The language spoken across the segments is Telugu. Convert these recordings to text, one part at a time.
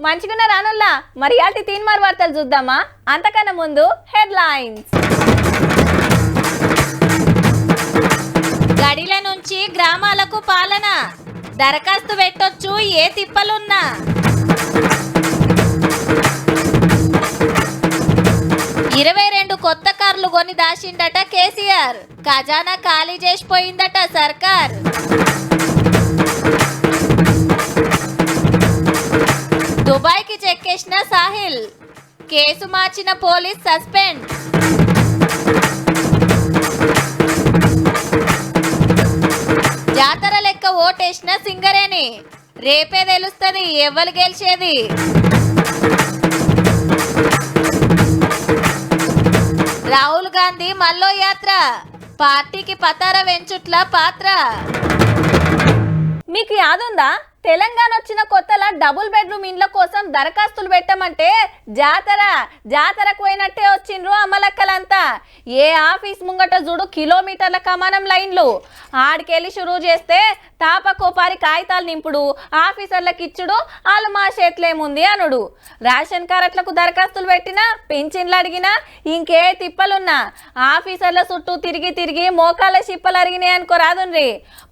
మంచిగున్న రానుల్లా మరి యాటి తీన్మార్ వార్తలు చూద్దామా? అంతకన్నా ముందు హెడ్లైన్స్. గడిల నుంచి గ్రామాలకు పాలన, దరఖాస్తు పెట్టొచ్చు ఏ తిప్పలున్నా. ఇరవై 22 కొత్త కార్లు కొని దాచిండట కేసీఆర్, ఖజానా ఖాళీ చేసిపోయిందట సర్కార్. దుబాయ్కి చెక్కేసిన సాహిల్, కేసు మార్చిన పోలీస్ సస్పెండ్. జాతర లెక్క ఓటేసిన సింగరేణి, రేపే తెలుస్తుంది ఎవరు గెలిచేది. రాహుల్ గాంధీ మల్లో యాత్ర, పార్టీకి పతార వెంచుట్ల పాత్ర. మీకు యాదుందా? తెలంగాణ వచ్చిన కొత్తలా డబుల్ బెడ్రూమ్ ఇండ్ల కోసం దరఖాస్తులు పెట్టమంటే జాతరకు పోయినట్టే వచ్చిండ్రు అమ్మలక్కలంతా. ఏ ఆఫీస్ ముంగట చూడు కిలోమీటర్ల కమానం లైన్లు. ఆడికెళ్ళి షురూ చేస్తే తాపకోపారి కాగితాలు నింపుడు, ఆఫీసర్లకు ఇచ్చుడు, వాళ్ళు మా చేతులేముంది అనుడు. రేషన్ కార్డులకు దరఖాస్తులు పెట్టినా, పింఛన్లు అడిగినా, ఇంకే తిప్పలున్నా ఆఫీసర్ల చుట్టూ తిరిగి మోకాళ్ళ చిప్పలు అరిగినాయి అనుకో రాదుండ్రి.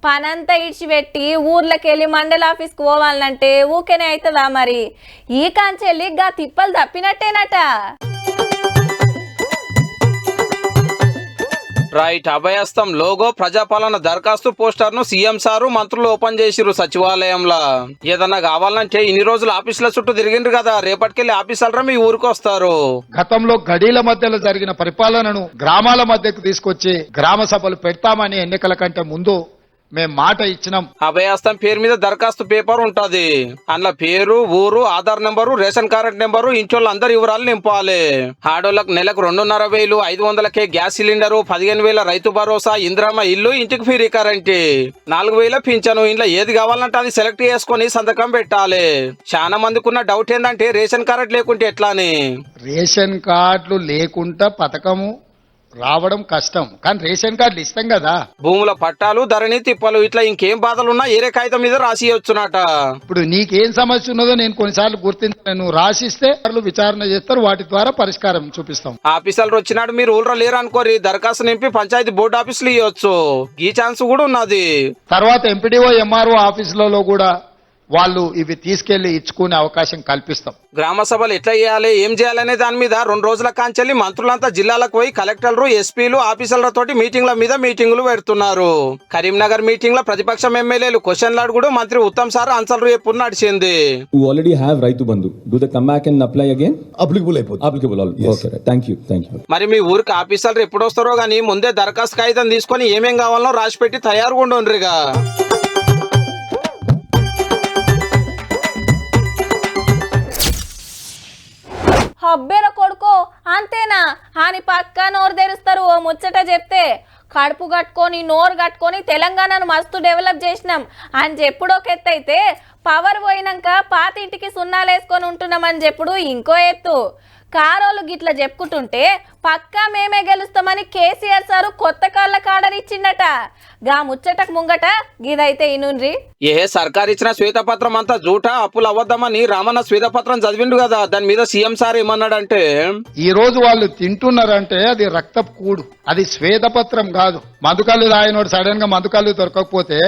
పనంతా ఇడిచిపెట్టి ఊర్లకెళ్ళి మండల ఆఫీస్కి పోవాలంటే ఊకేనే అవుతుందా? మరి ఈ కాంచెల్లి గా తిప్పలు తప్పినట్టేనట. రైట్. అభయస్తం లోగో ప్రజాపాలన దరఖాస్తు పోస్టర్ ను సీఎం సారు మంత్రులు ఓపెన్ చేసిరు సచివాలయంలో. ఏదన్నా కావాలంటే ఇన్ని రోజులు ఆఫీసుల చుట్టూ తిరిగిండ్రు కదా, రేపటికెళ్ళి ఆఫీసర్లు మీ ఊరికి వస్తారు. గతంలో గడీల మధ్యలో జరిగిన పరిపాలనను గ్రామాల మధ్యకు తీసుకొచ్చి గ్రామ సభలు పెడతామని ఎన్నికల కంటే ముందు మేము మాట ఇచ్చినాం. అభయస్తం పేరు మీద దరఖాస్తు పేపర్ ఉంటది. అందులో పేరు, ఊరు, Aadhaar number, ration card number, ఇంట్లో అందరి వివరాలు నింపాలి. ఆడోళ్ళకు నెలకు 2,500, 500కే గ్యాస్ సిలిండరు, 15,000 రైతు భరోసా, ఇందిరమ్మ ఇల్లు, ఇంటికి ఫ్రీ కరెంట్, 4,000 పింఛను. ఇంట్లో ఏది కావాలంటే అది సెలెక్ట్ చేసుకుని సంతకం పెట్టాలి. చాలా మందికి ఉన్న డౌట్ ఏంటంటే రేషన్ కార్డు లేకుంటే ఎట్లా అని. రేషన్ కార్డులు లేకుండా పథకము రావడం కష్టం, కానీ రేషన్ కార్డులు ఇస్తాం కదా. భూముల పట్టాలు, ధరణి తిప్పలు, ఇట్లా ఇంకేం బాధలున్నా ఏరే కాగితం మీద రాసియొచ్చునట. ఇప్పుడు నీకేం సమస్య ఉన్నదో నేను కొన్నిసార్లు గుర్తించాను, రాసిస్తే వాళ్ళు విచారణ చేస్తారు, వాటి ద్వారా పరిష్కారం చూపిస్తాం. ఆఫీసర్లు వచ్చినాడు మీరు ఊళ్ళో లేరు అనుకోరి, దరఖాస్తు నింపి పంచాయతీ బోర్డు ఆఫీసులు ఇవ్వచ్చు. ఈ ఛాన్స్ కూడా ఉన్నది. తర్వాత ఎంపీడీఓ, ఎంఆర్ఓ ఆఫీసులలో కూడా వాళ్ళు ఇవి తీసుకెళ్లి ఇచ్చుకునే అవకాశం కల్పిస్తాం. గ్రామ సభలు ఎట్లా చేయాలి, ఏం చేయాలనే దాని మీద 2 రోజుల కాంచెల్లి మంత్రులంతా జిల్లాలకు పోయి కలెక్టర్లు, ఎస్పీలు, ఆఫీసర్లతోటి మీటింగ్లు పెడుతున్నారు. కరీంనగర్ మీటింగ్ లో ప్రతిపక్షం ఎమ్మెల్యేలు క్వశ్చన్లు అడుగుడు, మంత్రి ఉత్తమ్ సార్ ఆన్సర్లు ఎప్పుడు నడిచింది. You already have Raitu Bandhu. Do they come back and apply again? Applicable. Yes. Okay. Thank you. మరి మీ ఊరికి ఆఫీసర్లు ఎప్పుడు వస్తారో గానీ ముందే దరఖాస్తు కాగితం తీసుకొని ఏమేం కావాలో రాసి పెట్టి తయారుగా ఉండరుగా. హబ్బెర కొడుకో అంతేనా అని పక్క నోరు తెరుస్తారు. ఓ ముచ్చట చెప్తే కడుపు కట్టుకొని నోరు కట్టుకొని తెలంగాణను మస్తు డెవలప్ చేసినాం అని చెప్పుడు ఒక ఎత్తు అయితే, పవర్ పోయినాక పాత ఇంటికి సున్నాలు వేసుకొని ఉంటున్నామని చెప్పుడు ఇంకో ఎత్తు. కారోళ్ళు గిట్ల చెప్పుకుంటుంటే పక్కా మేమే గెలుస్తామని కేసీఆర్ సారు కొత్త కాళ్ళ కాడని ఇచ్చిండట. గా ముచ్చటకు ముంగట గిదైతే ఇనుండ్రి. సర్కార్ ఇచ్చిన శ్వేతపత్రం అంతా జూటా, అప్పులు అవ్వద్దామని రామన్న శ్వేతపత్రం చదివిండు కదా, దాని మీద సీఎం సార్ ఏమన్నాడంటే, ఈ రోజు వాళ్ళు తింటున్నారంటే అది రక్తపు కూడు, అది శ్వేతపత్రం కాదు. మందుకల్లు తాగినోడు సడన్ గా మందుకల్లు దొరకకపోతే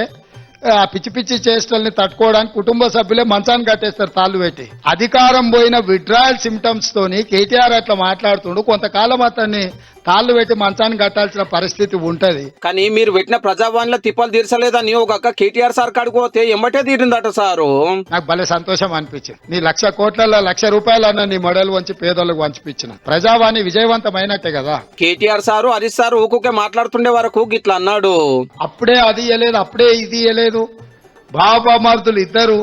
ఆ పిచ్చి చేష్టల్ని తట్టుకోవడానికి కుటుంబ సభ్యులే మంచాన్ని కట్టేస్తారు తాళ్ళు పెట్టి. అధికారం పోయిన విడ్రాయల్ సిమ్టమ్స్ తోని కేటీఆర్ అట్లా మాట్లాడుతుండు. కొంతకాలం అతన్ని తాళ్ళు పెట్టి మంచాన్ని కట్టాల్సిన పరిస్థితి ఉంటది. కానీ మీరు పెట్టిన ప్రజావాణిలో తిప్పలు తీర్చలేదని ఒక అక్క కేటీఆర్ సార్ కాడిపోతే ఎమ్మటే తీరిందట సారు. నాకు భలే సంతోషం అనిపించింది. నీ 1,00,000 కోట్లలో 1,00,000 రూపాయలన్నా నీ మొడలు వంచి పేదోళ్ళకు వంచిపించిన ప్రజావాణి విజయవంతమైనట్టే కదా. కేటీఆర్ సారు, హరీష్ సారు ఊకుకే మాట్లాడుతుండే వరకు గిట్లా అన్నాడు. అప్పుడే అది ఇయ్యలేదు, అప్పుడే ఇది ఇయ్యలేదు. బాబామర్దులు ఇద్దరు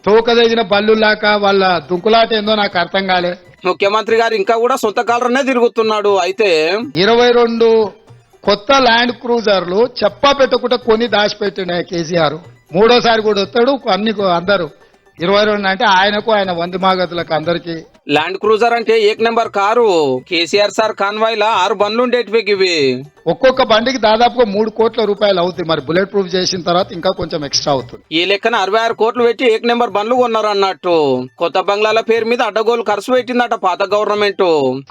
తోకదగిన బల్లులాక వాళ్ళ దుంకులాట ఏందో నాకు అర్థం కాలే. ముఖ్యమంత్రి గారు ఇంకా కూడా సొంత కాలరనే తిరుగుతున్నాడు. అయితే 22 కొత్త ల్యాండ్ క్రూజర్లు చెప్పా పెట్టకుండా కొని దాచిపెట్టిన కేసీఆర్. మూడోసారి కూడా వస్తాడు. అందరూ 22 అంటే ఆయనకు, ఆయన వంది మాగతులకు అందరికి ల్యాండ్ క్రూజర్ అంటే ఏక్ number car. KCR sir convoy లా 6 బండ్లు ఉండేటివి ఇవి. ఒక్కొక్క బండికి దాదాపుగా 3 కోట్ల రూపాయలు అవుతుంది. మరి బుల్లెట్ ప్రూఫ్ చేసిన తర్వాత ఇంకా కొంచెం ఎక్స్ట్రా అవుతుంది. ఈ లెక్కన 66 కోట్లు పెట్టి ఏక్ నెంబర్ బండ్లు కొన్నారు అన్నట్టు. కొత్త బంగ్లాల పేరు మీద అడ్డగోలు ఖర్చు పెట్టిందట పాత గవర్నమెంట్.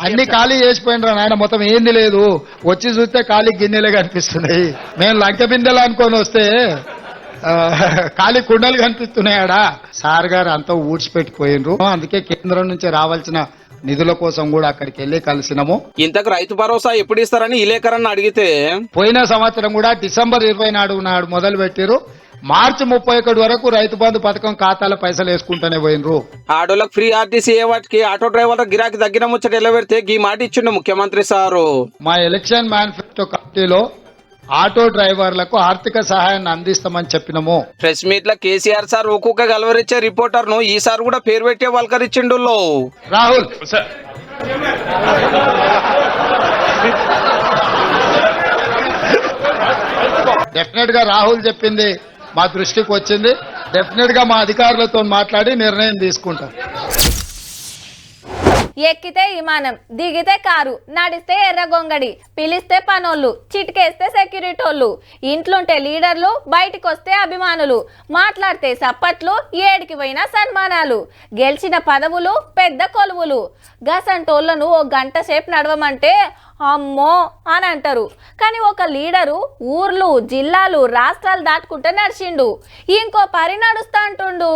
అన్ని ఖాళీ చేసిపోయినరా నాయన, మొత్తం ఏంది లేదు. వచ్చి చూస్తే ఖాళీ గిన్నెలే కనిపిస్తున్నాయి. మేము లంక బిందెలు అనుకొని వస్తే ఖాళీ కుండలు కనిపిస్తున్నాయాడా. సార్ గారు అంతా ఊడ్చిపెట్టిపోయినరు. అందుకే కేంద్రం నుంచి రావాల్సిన నిధుల కోసం కూడా అక్కడికి వెళ్ళి కలిసినాము. ఇంతకు రైతు భరోసా ఎప్పుడు ఇస్తారని ఇలేకరన్న అడిగితే పోయిన సంవత్సరం కూడా డిసెంబర్ 20 నాడు మొదలు పెట్టారు. మార్చి 31 వరకు రైతు బంధు పథకం ఖాతాల పైసలు వేసుకుంటూనే పోయినరు. ఆటోలకు ఫ్రీ ఆర్టీసీ ఏ వాటికి ఆటో డ్రైవర్ల గిరాకీ తగ్గిన ముచ్చట ఎలా పెడితే గీ మాట ఇచ్చిండు ముఖ్యమంత్రి సారు. మా ఎలక్షన్ మేనిఫెస్టో కమిటీలో ఆటో డ్రైవర్లకు ఆర్థిక సహాయాన్ని అందిస్తామని చెప్పినాము. ప్రెస్ మీట్ లో కేసీఆర్ సార్ ఒక్కొక్క గలవరిచ్చే రిపోర్టర్ ను ఈసారి కూడా పేరు పెట్టే వల్కరిచ్చిండు. రాహుల్ డెఫినెట్ గా రాహుల్ చెప్పింది మా దృష్టికి వచ్చింది. డెఫినెట్ గా మా అధికారులతో మాట్లాడి నిర్ణయం తీసుకుంటాం. ఎక్కితే విమానం, దిగితే కారు, నడిస్తే ఎర్రగొంగడి, పిలిస్తే పనోళ్ళు, చిటికేస్తే సెక్యూరిటోళ్ళు, ఇంట్లుంటే లీడర్లు, బయటికి వస్తే అభిమానులు, మాట్లాడితే సప్పట్లు, ఏడికి పోయినా సన్మానాలు, గెలిచిన పదవులు పెద్ద కొలువులు. గసంటోళ్లను ఓ గంట సేపు నడవమంటే అమ్మో అని అంటారు. కానీ ఒక లీడరు ఊర్లు, జిల్లాలు, రాష్ట్రాలు దాటుకుంటే నడిచిండు. ఇంకో పరి నడుస్తా అంటుండు.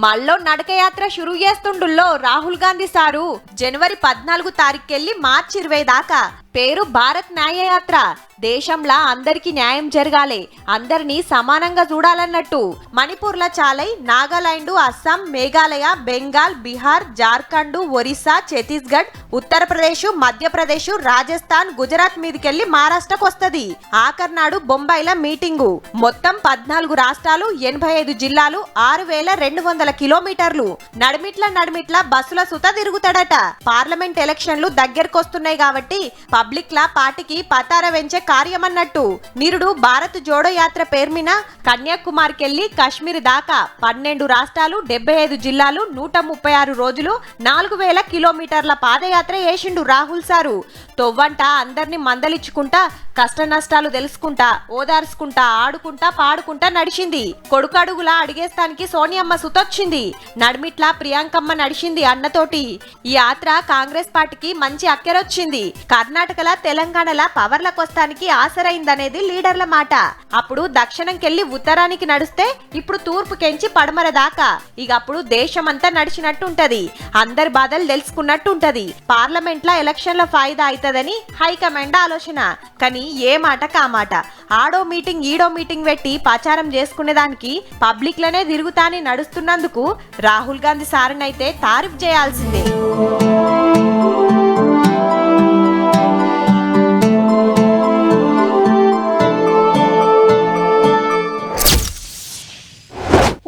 మళ్ళో నడకయాత్ర షురూ చేస్తుండుల్లో రాహుల్ గాంధీ సారు. జనవరి 14 తారీఖుకెళ్లి మార్చి 20 దాకా. పేరు భారత్ న్యాయయాత్ర. దేశంలో అందరికి న్యాయం జరగాలి, అందరినీ సమానంగా చూడాలన్నట్టు. మణిపూర్ల చాలై, నాగాలాండ్, అస్సాం, మేఘాలయ, బెంగాల్, బీహార్, జార్ఖండ్, ఒరిస్సా, ఛత్తీస్గఢ్, ఉత్తరప్రదేశ్, మధ్యప్రదేశ్, రాజస్థాన్, గుజరాత్ మీదకెళ్లి మహారాష్ట్రకు వస్తది. ఆఖర్నాడు బొంబాయిల మీటింగు. మొత్తం 14 రాష్ట్రాలు, 85 జిల్లాలు, 6200 కిలోమీటర్లు. నడిమిట్ల బస్సుల సుత తిరుగుతాడట. పార్లమెంట్ ఎలక్షన్లు దగ్గరకొస్తున్నాయి కాబట్టి పబ్లిక్ లా పార్టీకి పతార వెంచే కార్యమన్నట్టు. నిరుడు భారత్ జోడో యాత్ర పేర్మిన కన్యాకుమారికెళ్లి కాశ్మీర్ దాకా 12 రాష్ట్రాలు, 75 జిల్లాలు, 136 రోజులు, 4000 కిలోమీటర్ల పాదయాత్ర చేసిండు రాహుల్ సారు. తొవ్వంట అందరినీ మందలిచ్చుకుంటా, కష్ట నష్టాలు తెలుసుకుంటా, ఓదార్చుకుంటా, ఆడుకుంటా, పాడుకుంటా నడిచింది. కొడుకడుగులా అడిగేస్తానికి సోనియమ్మ సుతొచ్చింది. నడిమిట్లా ప్రియాంకమ్మ నడిచింది అన్నతోటి. ఈ యాత్ర కాంగ్రెస్ పార్టీకి మంచి అక్కెరొచ్చింది. కర్ణాటకల, తెలంగాణల పవర్లకొస్తానికి ఆసరైందనేది లీడర్ల మాట. అప్పుడు దక్షిణంకెళ్లి ఉత్తరానికి నడిస్తే ఇప్పుడు తూర్పుకెంచి పడమర దాకా. ఇక అప్పుడు దేశమంతా నడిచినట్టుంటది, అందరి బాధలు తెలుసుకున్నట్టుంటది. పార్లమెంట్ లా ఎలక్షన్ల ఫాయిదా అవుతుందని హైకమాండ్ ఆలోచన. కానీ ఏ మాట కామాట ఆడో మీటింగ్ ఈడో మీటింగ్ పెట్టి ప్రచారం చేసుకునేదానికి పబ్లిక్ లనే తిరుగుతాని నడుస్తున్నందుకు రాహుల్ గాంధీ సార్నైతే తారీఫ్ చేయాల్సిందే.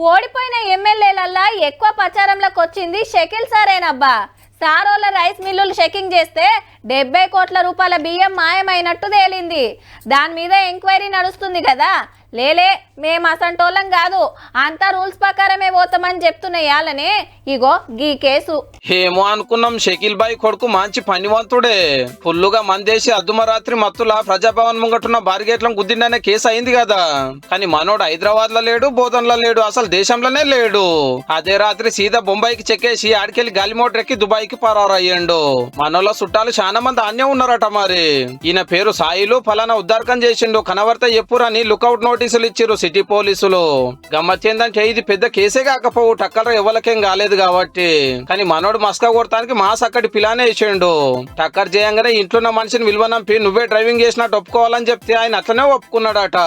ఓడిపోయిన ఎమ్మెల్యేలల్లా ఎక్కువ ప్రచారంలోకి వచ్చింది షకీల్ సారేనబ్బా. సారోల రైస్ మిల్లులు చెకింగ్ చేస్తే 70 కోట్ల రూపాయల బియ్యం మాయమైనట్టు తేలింది. దాని మీద ఎంక్వైరీ నడుస్తుంది కదా. లేలే, మేము అసంటోళ్ళం కాదు, అంతా రూల్స్ ప్రకారమే పోతామని చెప్తున్నాయాలనే ఇగో గీ కేసు. ఏమో అనుకున్నాం, షకీల్ బాయ్ కొడుకు మంచి పనివంతుడే. ఫుల్లుగా మందేసి అద్దుమరాత్రి మత్తులా ప్రజాభవన్ ముంగటున్న బారిగేట్లను గుద్దిండనే కేసు అయింది కదా. కానీ మనోడు హైదరాబాద్ లో లేడు, బోధన్లో లేడు, అసలు దేశంలోనే లేడు. అదే రాత్రి సీదా బొంబాయికి చెక్కేసి ఆడికెళ్లి గాలి మోటార్ ఎక్కి దుబాయ్కి పరారయ్యిండు. మనోళ్ళ చుట్టాలు చాలా మంది అన్నే ఉన్నారట. మరి ఈయన పేరు సాయిలు, ఫలానా ఉద్దారకం చేసిండు, కనవర్త ఎప్పురని లుకౌట్ నోటీసులు ఇచ్చిరు సిటీ పోలీసులు. గమ్మత్ ఏందంటే ఇది పెద్ద కేసే కాకపోవు, టక్కర ఎవరికేం కాలేదు కాబట్టి. కానీ మనోడు మస్కా కొడతానికి మాస్ అక్కడి పిలానే ఇచ్చిండు. టక్కర్ చేయంగానే ఇంట్లో మనిషిని విలువనంపి నువ్వే డ్రైవింగ్ చేసినట్టు ఒప్పుకోవాలని చెప్తే ఆయన అట్లనే ఒప్పుకున్నాడట.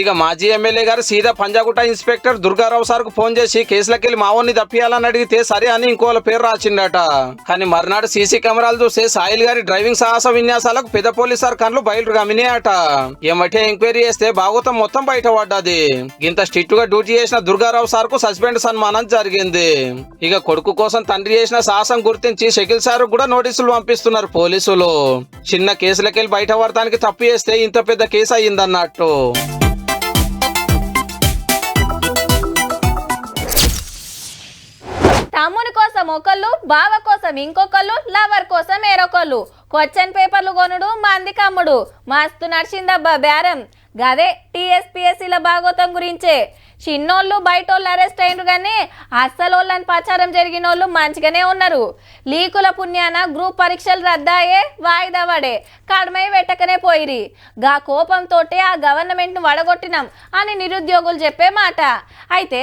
ఇక మాజీ ఎమ్మెల్యే గారు సీదా పంజాగుట్ట ఇన్స్పెక్టర్ దుర్గారావు సార్ కు ఫోన్ చేసి కేసులకెళ్లి మావోని తప్పియాలని అడిగితే సరే అని ఇంకోళ్ళ పేరు రాసిండట. కానీ మర్నాడు సీసీ కెమెరాలు చూస్తే సాయిల్ గారి డ్రైవింగ్ సాహస విన్యాసాలకు పెద్ద పోలీస్ సార్ కన్లు బయలు గమినాయట. ఏమంటే ఎంక్వైరీ చేస్తే భాగవతం మొత్తం బయట పడ్డది. ఇంత స్ట్రిక్ట్ గా డ్యూటీ చేసిన దుర్గారావు సార్ కు సస్పెండ్ సన్మానం జరిగింది. ఇక కొడుకు కోసం తండ్రి చేసిన సాహసం గుర్తించి షకీల్ సార్ కూడా నోటీసులు పంపిస్తున్నారు పోలీసులు. చిన్న కేసులకెళ్ళి బయట పడటానికి తప్పు చేస్తే ఇంత పెద్ద కేసు అయ్యిందన్నట్టు. తమ్ముని కోసం కోసం ఒకళ్ళు, బావ కోసం ఇంకొకళ్ళు, లవర్ కోసం వేరొకళ్ళు. క్వశ్చన్ పేపర్లు కొనుడు, మందికి అమ్ముడు. మస్తు నడిచిందబ్బా బేరం. గదే టీఎస్పీఎస్సీల భాగోతం గురించే. చిన్నోళ్ళు బయటోళ్ళు అరెస్ట్ అయినరు కానీ అస్సలోళ్ళని ప్రచారం జరిగిన వాళ్ళు మంచిగానే ఉన్నారు. లీకుల పుణ్యాన గ్రూప్ పరీక్షలు రద్దాయే, వాయిదా పడే, కడమై పెట్టకనే పోయిరి. గా కోపంతో ఆ గవర్నమెంట్ను వడగొట్టినాం అని నిరుద్యోగులు చెప్పే మాట. అయితే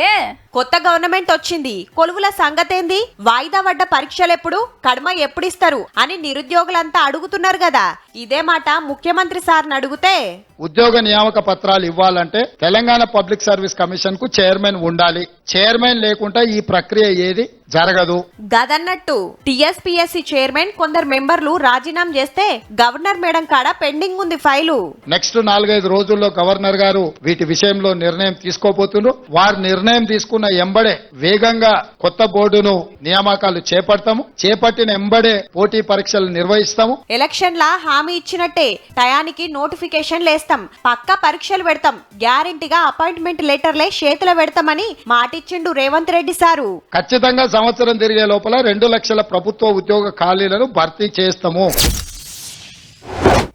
కొత్త గవర్నమెంట్ వచ్చింది, కొలువుల సంగతేంది, వాయిదా పడ్డ పరీక్షలు ఎప్పుడు, కడమ ఎప్పుడిస్తారు అని నిరుద్యోగులంతా అడుగుతున్నారు కదా. ఇదే మాట ముఖ్యమంత్రి సార్ని అడిగితే ఉద్యోగ నియామక పత్రాలు ఇవ్వాలంటే తెలంగాణ పబ్లిక్ సర్వీస్ కమిషన్ కు చైర్మన్ ఉండాలి. చైర్మన్ లేకుండా ఈ ప్రక్రియ ఏది జరగదు. గదన్నట్టు టీఎస్పీఎస్సీ చైర్మన్ కొందరు మెంబర్లు రాజీనామా చేస్తే గవర్నర్ మేడం కాడ పెండింగ్ ఉంది ఫైలు. నెక్స్ట్ 4-5 రోజుల్లో గవర్నర్ గారు వీటి విషయంలో నిర్ణయం తీసుకోబోతున్నారు. వారు నిర్ణయం తీసుకున్న ఎంబడే వేగంగా కొత్త బోర్డును నియామకాలు చేపడతాము. చేపట్టిన ఎంబడే పోటీ పరీక్షలు నిర్వహిస్తాము. ఎలక్షన్లా హామీ ఇచ్చినట్టే టయానికి నోటిఫికేషన్ లేస్తాం, పక్కా పరీక్షలు పెడతాం, గ్యారెంటీగా అపాయింట్మెంట్ లెటర్లే చేతిలో పెడతామని మాటిచ్చిండు రేవంత్ రెడ్డి సారు. ఖచ్చితంగా సంవత్సరం తిరిగే లోపల 2 లక్షల ప్రభుత్వ ఉద్యోగ ఖాళీలను భర్తీ చేస్తాము.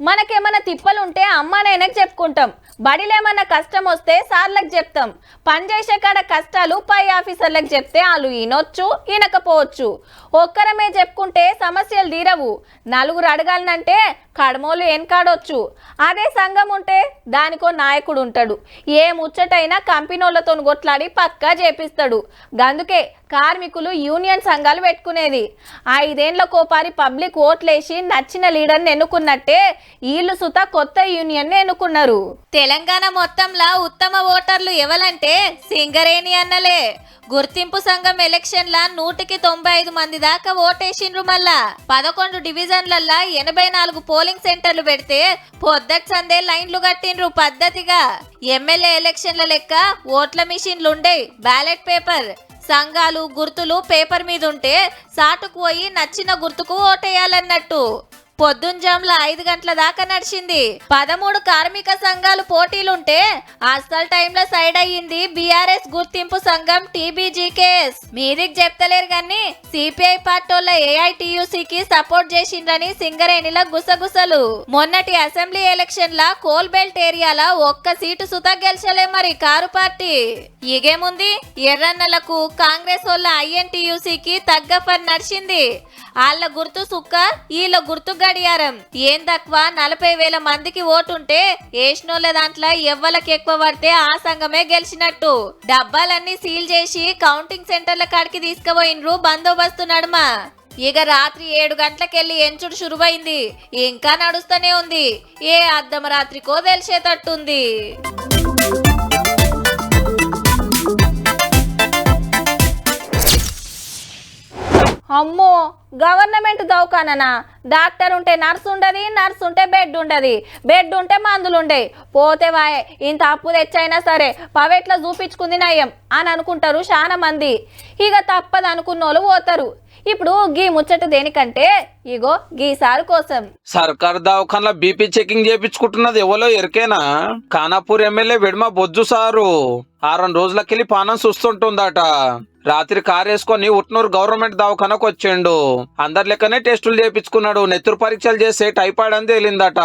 మనకేమన్నా తిప్పలుంటే అమ్మానైనాకు చెప్పుకుంటాం. బడిలేమన్నా కష్టం వస్తే సార్లకు చెప్తాం. పనిచేసే కాడ కష్టాలు పై ఆఫీసర్లకు చెప్తే వాళ్ళు ఈనొచ్చు, ఈనకపోవచ్చు. ఒక్కరమే చెప్పుకుంటే సమస్యలు తీరవు. నలుగురు అడగాలనంటే కడమోలు వెనకాడొచ్చు. అదే సంఘం ఉంటే దానికో నాయకుడు ఉంటాడు. ఏ ముచ్చటైనా కంపెనీలతో కొట్లాడి పక్కా చేపిస్తాడు. గందుకే కార్మికులు యూనియన్ సంఘాలు పెట్టుకునేది. 5 ఏళ్లకోపారి పబ్లిక్ ఓట్లేసి నచ్చిన లీడర్ని ఎన్నుకున్నట్టే వీళ్ళు సుత కొత్త యూనియన్ ఎన్నుకున్నారు. తెలంగాణ మొత్తంలో ఉత్తమ ఓటర్లు ఎవలంటే సింగరేణి అన్నలే. గుర్తింపు సంఘం ఎలక్షన్ల 195 మంది దాకా ఓటేసిండ్రు. మళ్ళా 11 డివిజన్లల్లా 84 పోలింగ్ సెంటర్లు పెడితే పొద్దటి సందే లైన్లు కట్టిండ్రు పద్ధతిగా. ఎమ్మెల్యే ఎలక్షన్ల లెక్క ఓట్ల మిషన్లుండే, బ్యాలెట్ పేపర్, సంఘాలు గుర్తులు పేపర్ మీద ఉంటే సాటుకు పోయి నచ్చిన గుర్తుకు ఓటేయాలన్నట్టు. పొద్దుంజాంల 5 గంటల దాకా నడిచింది. 13 కార్మిక సంఘాలు పోటీలుంటే అసలు టైంలో సైడ్ అయ్యింది బీఆర్ఎస్ గుర్తింపు సంఘం టీబీజీకేఎస్. మీదికి చెప్తలేరు గాని సిపిఐ పార్టీల ఏఐటియుసికి సపోర్ట్ చేసిండ్రని సింగరేణిల గుసగుసలు. మొన్నటి అసెంబ్లీ ఎలక్షన్ లా కోల్ బెల్ట్ ఏరియాల ఒక్క సీటు సుతా గెలిచలే మరి కారు పార్టీ. ఇగేముంది, ఎర్రన్నలకు కాంగ్రెస్ వాళ్ళ ఐఎన్టీయూసీకి తగ్గ ఫన్ నడిచింది. వాళ్ళ గుర్తు సుక్క, వీళ్ళ గుర్తు గడియారం. ఏం తక్కువ 40,000 మందికి ఓటుంటే ఏష్నోళ్ళ దాంట్లో ఎవ్వలకి ఎక్కువ పడితే ఆ సంఘమే గెలిచినట్టు. డబ్బాలన్నీ సీల్ చేసి కౌంటింగ్ సెంటర్ల కాడికి తీసుకుపోయినరు బందోబస్తు నడుమ. ఇక రాత్రి 7 గంటలకెళ్ళి ఎంచుడు శురువైంది. ఇంకా నడుస్తూనే ఉంది. ఏ అర్ధమ రాత్రికో తెలిసేటట్టుంది. అమ్మో, గవర్నమెంట్ దవాఖానా. డాక్టర్ ఉంటే నర్సు ఉండదు, నర్సు ఉంటే బెడ్ ఉండదు, బెడ్ ఉంటే మందులు ఉండే. పోతే వాయే ఇంత అప్పు తెచ్చైనా సరే ప్రైవేట్లో చూపించుకుంది నయం అని అనుకుంటారు చాలా మంది. ఇక తప్పదు అనుకున్న వాళ్ళు పోతారు. ఇప్పుడు గీ ముచ్చట దేనికంటే ఇగో గీ సారు కోసం. సర్కార్ దవాఖాన్ల బీపీ చెకింగ్ చేయించుకుంటున్నది ఎవరో ఎరికేనా? ఖానాపూర్ ఎమ్మెల్యే వెడమ బొజ్జు సారు 6 రోజులకెళ్ళి పానం చూస్తుంటుందట. రాత్రి కారు వేసుకొని ఉట్నూరు గవర్నమెంట్ దవాఖానకు వచ్చిండు. అందరి లెక్కనే టెస్టులు చేయించుకున్నాడు. నెత్తురు పరీక్షలు చేస్తే టైఫాయిడ్ అని తేలిందట.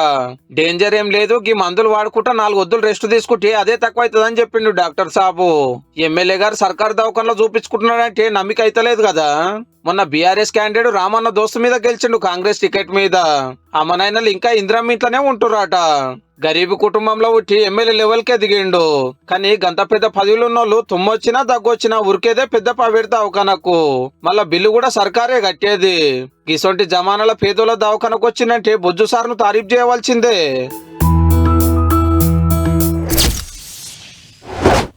డేంజర్ ఏం లేదు, గీ మందులు వాడుకుంటా 4 వద్దులు రెస్ట్ తీసుకుంటే అదే తక్కువ అవుతుందని చెప్పిండు డాక్టర్ సాబు. ఎమ్మెల్యే గారు సర్కార్ దవాఖానలో చూపించుకుంటున్నాడంటే నమ్మిక అయితలేదు కదా. మొన్న బీఆర్ఎస్ క్యాండిడేట్ రామన్న దోస్తు మీద గెలిచిండు కాంగ్రెస్ టికెట్ మీద. అమ్మనాయనలు ఇంకా ఇందిరమ్మ ఇంట్లోనే ఉంటున్నారట. గరీబ్ కుటుంబంలో ఉట్టి ఎమ్మెల్యే లెవెల్కే దిగిండు. కానీ గంత పెద్ద పదవులు ఉన్నోళ్ళు తుమ్మొచ్చినా దగ్గొచ్చినా ఉరికేదే పెద్ద ప్రైవేట్ దవాఖానకు. మళ్ళా బిల్లు కూడా సర్కారే కట్టేది. గిసొంటి జమానాల పేదోళ్ళ దవాఖానకు వచ్చిందంటే బొజ్జు సార్ను తారీఫ్ చేయవలసిందే.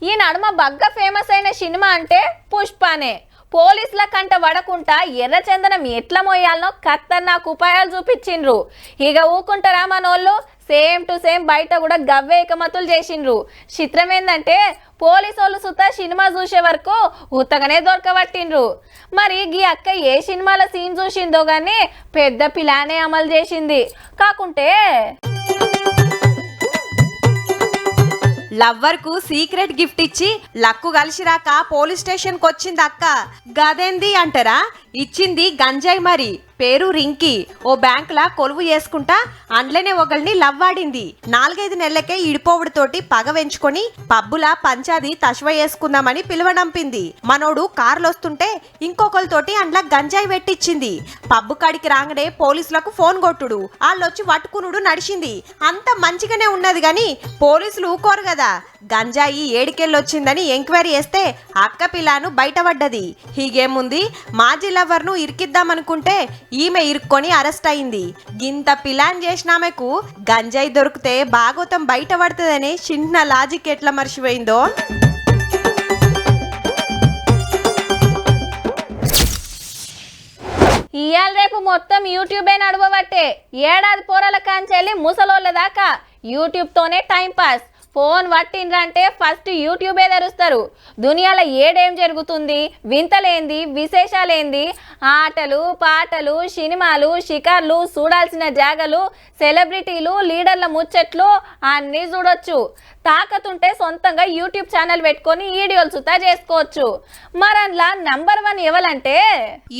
ఈ నడుమ బగ్గ ఫేమస్ అయిన సినిమా అంటే పుష్పనే. పోలీసుల కంట వడకుంటా ఎర్రచందనం ఎట్లా మోయాలనో ఖతర్నాక్ ఉపాయాలు చూపించిండ్రు. ఇక ఊకుంటారా మనోళ్ళు? సేమ్ టు సేమ్ బయట కూడా గవ్వే ఎకమతులు చేసిండ్రు. చిత్రం ఏందంటే పోలీసు వాళ్ళు సుతా సినిమా చూసే వరకు ఉత్తగానే దొరకబట్టిండ్రు. మరి గీ అక్క ఏ సినిమాల సీన్ చూసిందో గానీ పెద్ద ప్లానే అమలు చేసింది. కాకుంటే లవ్వర్ కు సీక్రెట్ గిఫ్ట్ ఇచ్చి లక్కు కలిసిరాక పోలీస్ స్టేషన్ కు వచ్చింది అక్క. గదేంది అంటారా, ఇచ్చింది గంజాయి మరి. పేరు రింకీ. ఓ బ్యాంకులా కొలువు చేసుకుంటా అండ్లనే ఒకళ్ళని లవ్వాడింది. 4-5 నెలలకే ఇడిపోవుడితోటి పగ వెంచుకొని పబ్బులా పంచాది తశ్వ చేసుకుందామని పిలువనంపింది. మనోడు కార్లు వస్తుంటే ఇంకొకరితోటి అండ్ల గంజాయి పెట్టించింది. పబ్బు కాడికి రాగానే పోలీసులకు ఫోన్ కొట్టుడు, వాళ్ళొచ్చి పట్టుకునుడు నడిచింది. అంత మంచిగానే ఉన్నది గాని పోలీసులు ఊకోరు కదా. గంజాయి ఏడికెళ్ళొచ్చిందని ఎంక్వైరీ చేస్తే అక్క పిల్లను బయటపడ్డది. హీగేముంది, మాజీ లవర్ను ఇరికిద్దామనుకుంటే ఈమె ఇరుక్కొని అరెస్ట్ అయింది. గింత పిలాన్ చేసినామెకు గంజాయి దొరికితే భాగవతం బయటపడుతుందని చిన్న లాజిక్ ఎట్లా మర్చిపోయిందో. ఇయాల రేపు మొత్తం యూట్యూబే నడవబట్టే. ఏడాది పోరాల కాంచెల్లి ముసలోళ్ళ దాకా యూట్యూబ్ తోనే టైం పాస్. ఫోన్ పట్టిండ్రంటే ఫస్ట్ యూట్యూబే తెరుస్తారు. దునియాలో ఏడేం జరుగుతుంది, వింతలేంది, విశేషాలేంది, ఆటలు పాటలు సినిమాలు షికార్లు, చూడాల్సిన జాగలు, సెలబ్రిటీలు, లీడర్ల ముచ్చట్లు అన్నీ చూడొచ్చు. తాకతుంటే సొంతంగా యూట్యూబ్ ఛానల్ పెట్టుకొని వీడియోలు సుతా చేసుకోవచ్చు. మరన్లా నంబర్ 1 ఎవలంటే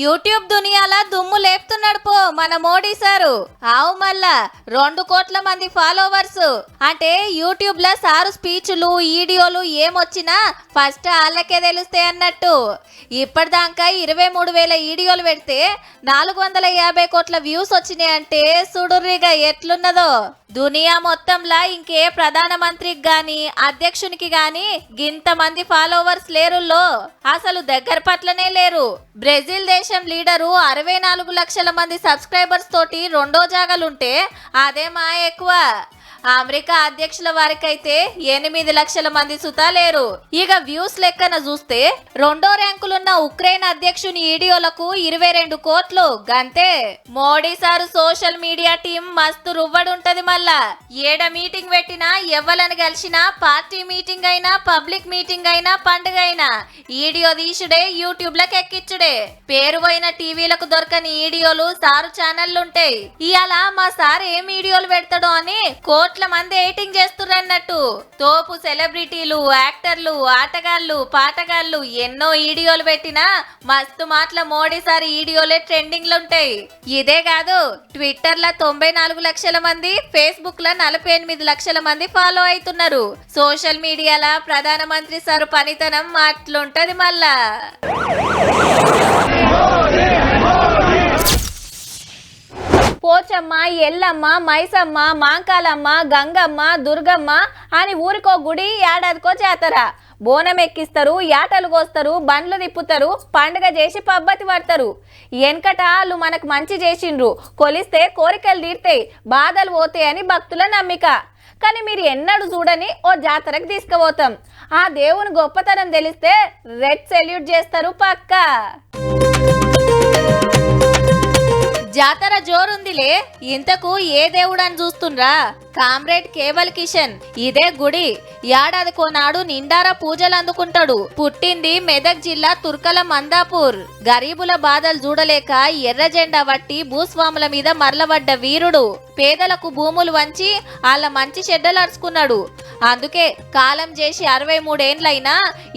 యూట్యూబ్ దునియాల దుమ్ము లేపుతున్నాడు పో మన మోడీ సారు. ఆవు మళ్ళా 2 కోట్ల మంది ఫాలోవర్స్. అంటే యూట్యూబ్ లో సారు స్పీచ్లు వీడియోలు ఏమొచ్చినా ఫస్ట్ వాళ్ళకే తెలుస్తాయి అన్నట్టు. ఇప్పటిదాకా 23,000 వీడియోలు పెడితే 450 కోట్ల వ్యూస్ వచ్చినాయి. అంటే సుడుర్రిగా ఎట్లున్నదో. దునియా మొత్తంలా ఇంకే ప్రధానమంత్రికి గాని అధ్యక్షునికి గాని గింతమంది ఫాలోవర్స్ లేరుల్లో. అసలు దగ్గర పట్లనే లేరు. బ్రెజిల్ దేశం లీడరు 64 లక్షల మంది సబ్స్క్రైబర్స్ తోటి 2వ జాగాలుంటే అదే మా ఎక్కువ. అమెరికా అధ్యక్షుల వారికైతే 8 లక్షల మంది సుతా లేరు. ఇక వ్యూస్ లెక్కన చూస్తే 2వ ర్యాంకులున్న ఉక్రెయిన్ అధ్యక్షుని వీడియోలకు 22 కోట్లు గంతే. Modi sir social media team మస్తు రువ్వడుంటది. మళ్ళా ఏడ మీటింగ్ పెట్టినా, ఎవ్వలను కలిసినా, పార్టీ మీటింగ్ అయినా, పబ్లిక్ మీటింగ్ అయినా, పండుగ అయినా వీడియో తీసుడే యూట్యూబ్ లకు ఎక్కిచ్చుడే. పేరు పోయిన టీవీలకు దొరకని వీడియోలు సారు ఛానళ్లుంటాయి. ఇవాళ మా సార్ ఏం వీడియోలు పెడతాడో అని కోట్ల మంది ఎయిటింగ్ చేస్తున్నట్టు. తోపు సెలబ్రిటీలు, యాక్టర్లు, ఆటగాళ్ళు, పాటగాళ్ళు ఎన్నో వీడియోలు పెట్టినా మస్తు మాటల మోడీ సార్ వీడియోలే ట్రెండింగ్ లో ఉంటాయి. ఇదే కాదు, ట్విట్టర్ లో 94 లక్షల మంది, ఫేస్బుక్ లో 48 లక్షల మంది ఫాలో అవుతున్నారు. సోషల్ మీడియాలో ప్రధానమంత్రి సార్ పనితనం అట్లుంటది మళ్ళా. పోచమ్మ, ఎల్లమ్మ, మైసమ్మ, మాంకాలమ్మ, గంగమ్మ, దుర్గమ్మ అని ఊరికో గుడి, ఏడాదికో జాతర. బోనం ఎక్కిస్తారు, యాటలు కోస్తారు, బండ్లు తిప్పుతారు, పండుగ చేసి పబ్బతి పడతారు. వెనకట వాళ్ళు మనకు మంచి చేసిండ్రు, కొలిస్తే కోరికలు తీర్తాయి, బాధలు పోతాయి అని భక్తుల నమ్మిక. కానీ మీరు ఎన్నడూ చూడని ఓ జాతరకు తీసుకుపోతాం. ఆ దేవుని గొప్పతనం తెలిస్తే రెడ్ సెల్యూట్ చేస్తారు పక్కా. జాతర జోరుందిలే. ఇంతకు ఏ దేవుడని చూస్తుండ్రా? కామ్రేడ్ కేవల్ కిషన్. ఇదే గుడి. ఏడాది కోనాడు నిండారా పూజలు అందుకుంటాడు. పుట్టింది మెదక్ జిల్లా తుర్కల మందాపూర్. గరీబుల బాధలు చూడలేక ఎర్ర జెండా వట్టి భూస్వాముల మీద మరలబడ్డ వీరుడు. పేదలకు భూములు వంచి వాళ్ళ మంచి చెడ్డలు అరుచుకున్నాడు. అందుకే కాలం చేసి 63 ఏండ్లైనా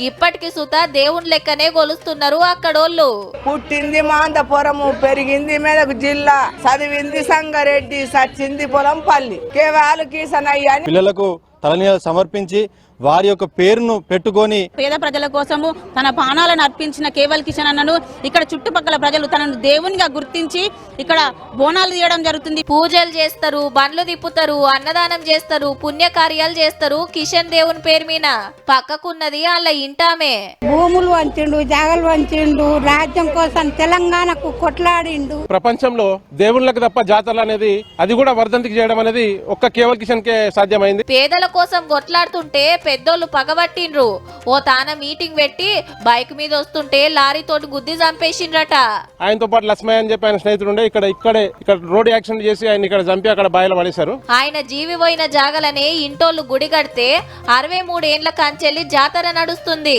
ఇప్పటికి సుత దేవుని లెక్కనే కొలుస్తున్నారు అక్కడోళ్ళు. పుట్టింది మాంతపురము, పెరిగింది మెదక్ జిల్లా, చదివింది సంగారెడ్డి, సచ్చింది పొలంపల్లి. కేవలం కిసనయ్య అని పిల్లలకు తలనీలాలు సమర్పించి వారి యొక్క పేరును పెట్టుకొని పేద ప్రజల కోసము తన ప్రాణాలను అర్పించిన కేవల్ కిషన్ అన్నను ఇక్కడ చుట్టుపక్కల ప్రజలు తనను దేవునిగా గుర్తించి ఇక్కడ బోనాలు తీయడం జరుగుతుంది. పూజలు చేస్తారు, బండ్లు తిప్పుతారు, అన్నదానం చేస్తారు, పుణ్యకార్యాలు చేస్తారు. కిషన్ దేవుని పేరు మీద. పక్కకున్నది వాళ్ళ ఇంటామే. భూములు వంచిండు, జాగలు వంచిండు, రాజ్యం కోసం తెలంగాణకు కొట్లాడిండు. ప్రపంచంలో దేవుళ్ళకి తప్ప జాతరలు అనేది అది కూడా వర్ధంతికి చేయడం అనేది ఒక్క కేవల్ కిషన్ కే సాధ్యమైంది. పేదల కోసం కొట్లాడుతుంటే పెద్దోళ్ళు పగబట్టిండ్రు. ఓ తాన మీటింగ్ పెట్టి బైక్ మీద వస్తుంటే లారీతోటి గుద్ది చంపేసిండ్రట. ఆయనతో పాటు లక్ష్మయ్య అని చెప్పి ఆయన స్నేహితుడు ఉండే ఇక్కడ రోడ్ యాక్సిడెంట్ చేసి ఆయన ఇక్కడ చంపి అక్కడ బాయిలో పడేశారు. ఆయన జీవి పోయిన జాగలనే ఇంటోళ్ళు గుడి కడితే 63 ఏండ్ల కంచెల్లి జాతర నడుస్తుంది.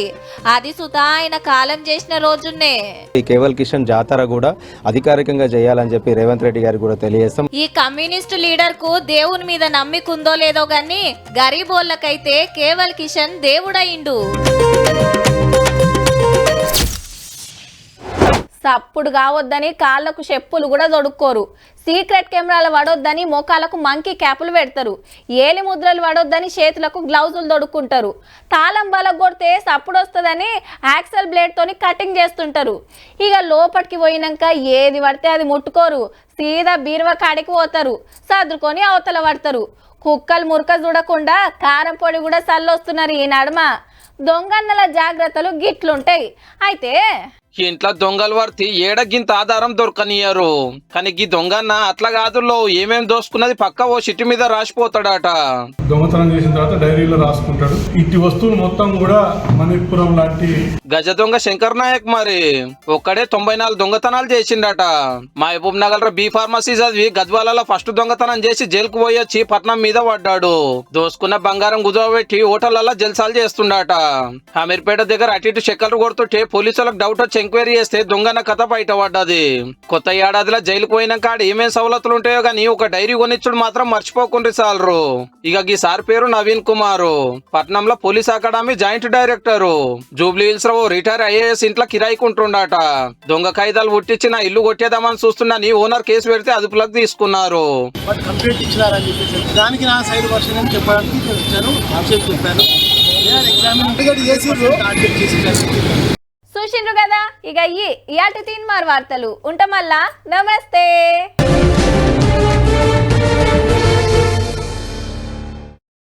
అది సుత ఆయన కాలం చేసిన రోజున్నే. ఈ కేవల్ కిషన్ జాతర కూడా అధికారికంగా చేయాలని చెప్పి రేవంత్ రెడ్డి గారికి కూడా తెలియజేస్తాం. ఈ కమ్యూనిస్టు లీడర్ కు దేవుని మీద నమ్మికుందో లేదో గాని గరీబోళ్ళకైతే కేవలం కేవల్ కిషన్ దేవుడయిండు. సప్పుడు కావద్దని కాళ్ళకు చెప్పులు కూడా తొడుక్కోరు. సీక్రెట్ కెమెరాలు పడొద్దని మోకాలకు మంకీ క్యాపులు పెడతారు. ఏలి ముద్రలు పడొద్దని చేతులకు గ్లౌజులు తొడుక్కుంటారు. తాళం బలగొడితే సప్పుడు వస్తుందని యాక్సెల్ బ్లేడ్తోని కటింగ్ చేస్తుంటారు. ఇక లోపలికి పోయినాక ఏది పడితే అది ముట్టుకోరు. సీదా బీరువా కాడికి పోతారు. సర్దుకొని అవతల పడతారు. కుక్కలు మురక చూడకుండా కారం పొడి కూడా చల్లొస్తున్నారు ఈ నడుమ. దొంగన్నల జాగ్రత్తలు గిట్లుంటాయి. అయితే ఇంట్లో దొంగలు పడితే ఏడగింత ఆధారం దొరకనియరు. కానీ ఈ దొంగన్న అట్లా కాదులో ఏమేం దోసుకున్నది పక్క ఓ చిట్టి మీద రాసిపోతాడట. దొంగతనం చేసిన తర్వాత డైరీలో రాసుకుంటాడు. ఇంటి వస్తువులు మొత్తం కూడా మణిపురం లాంటి గజ దొంగ శంకర్ నాయక్ మరి ఒక్కడే 94 దొంగతనాలు చేసిండట. మహబూబ్ నగర్ బి ఫార్మసీ చదివి గద్వాలలో ఫస్ట్ దొంగతనం చేసి జైలుకు పోయొచ్చి పట్నం మీద పడ్డాడు. దోసుకున్న బంగారం కుదవబెట్టి హోటళ్లలో జల్సాలు చేస్తుండట. అమీర్పేట దగ్గర అటు ఇటు చెక్కలు కొడుతుంటే పోలీసులకు డౌట్ వచ్చి ఎంక్వైరీ చేస్తే దొంగన కథ బయట పడ్డది. కొత్త ఏడాదిలో జైలుకు పోయినాక ఏమేం సవలతులు ఉంటాయో గానీ ఒక డైరీ కొనిచ్చుడు మాత్రం మర్చిపోకుండా చాలరు. ఇక ఈ సార్ పేరు నవీన్ కుమార్. పట్నంలో police academy joint director. Jubilee hills లో రిటైర్ ఐఏఎస్ ఇంట్లో కిరాయికుంటుండట. దొంగ కాయిదాలు పుట్టించి నా ఇల్లు కొట్టేద్దామని చూస్తున్నా నీ ఓనర్ కేసు పెడితే అదుపులోకి తీసుకున్నారు. దానికి నా సైడ్ వర్షన్ చెప్పడానికి చెప్పాను. చూసిండ్రు కదా, ఇక ఇయాటి తీన్మార్ వార్తలు ఉంటామల్లా. నమస్తే.